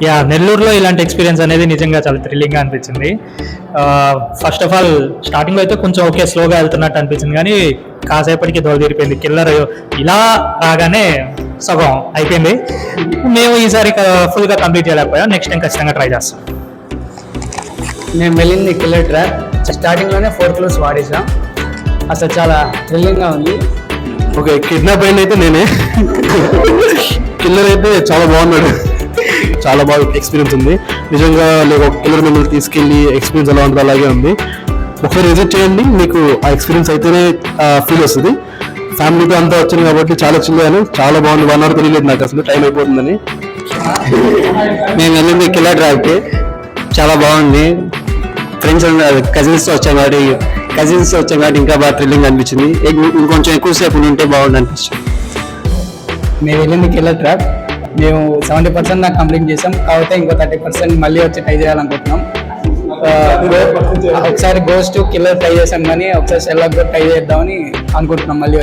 Yeah, నెల్లూరులో ఇలాంటి experience అనేది నిజంగా చాలా థ్రిల్లింగ్గా అనిపించింది. ఫస్ట్ ఆఫ్ ఆల్ స్టార్టింగ్లో అయితే కొంచెం ఓకే స్లోగా వెళ్తున్నట్టు అనిపించింది, కానీ కాసేపటికి దోల తీరిపోయింది. కిల్లర్ ఇలా రాగానే సగం అయిపోయింది. మేము ఈసారి ఫుల్గా కంప్లీట్ చేయలేకపోయాం. నెక్స్ట్ టైం ఖచ్చితంగా ట్రై చేస్తాం. మేము వెళ్ళింది కిల్లర్ ట్రాక్. స్టార్టింగ్లోనే 4 క్లూస్ వాడేసాం. అసలు చాలా థ్రిల్లింగ్గా ఉంది. ఓకే, కిడ్నాప్ అయిన అయితే నేనే. కిల్లర్ అయితే చాలా బాగున్నాడు, చాలా బాగా ఎక్స్పీరియన్స్ ఉంది నిజంగా. లేక ఒక కిల్లర్ మిమ్మల్ని తీసుకెళ్ళి ఎక్స్పీరియన్స్ ఎలా ఉంటుంది అలాగే ఉంది. ఒకసారి విజిట్ చేయండి, మీకు ఆ ఎక్స్పీరియన్స్ అయితేనే ఫీల్ వస్తుంది. ఫ్యామిలీతో అంతా వచ్చింది కాబట్టి చాలా చిల్లాను, చాలా బాగుంది. 1 hour తెలియలేదు నాకు అసలు టైం అయిపోతుందని. మేము వెళ్ళింది కిల్లర్ ట్రాక్కి, చాలా బాగుంది. ఫ్రెండ్స్ కజిన్స్తో వచ్చాం కాబట్టి ఇంకా బాగా థ్రిల్లింగ్ అనిపించింది. ఇంకొంచెం ఎక్కువసేపు ఉంటే బాగుంది అనిపించింది. మేము వెళ్ళింది కిల్లర్ ట్రాక్. మేము 70% నాకు కంప్లీట్ చేసాం, కాకపోతే ఇంకో 30% మళ్ళీ వచ్చి ట్రై చేయాలనుకుంటున్నాం. ఒకసారి గోస్ట్ కిల్లర్ ట్రై చేసాం, కానీ ఒకసారి షెర్లాక్ కూడా ట్రై చేద్దామని అనుకుంటున్నాం మళ్ళీ.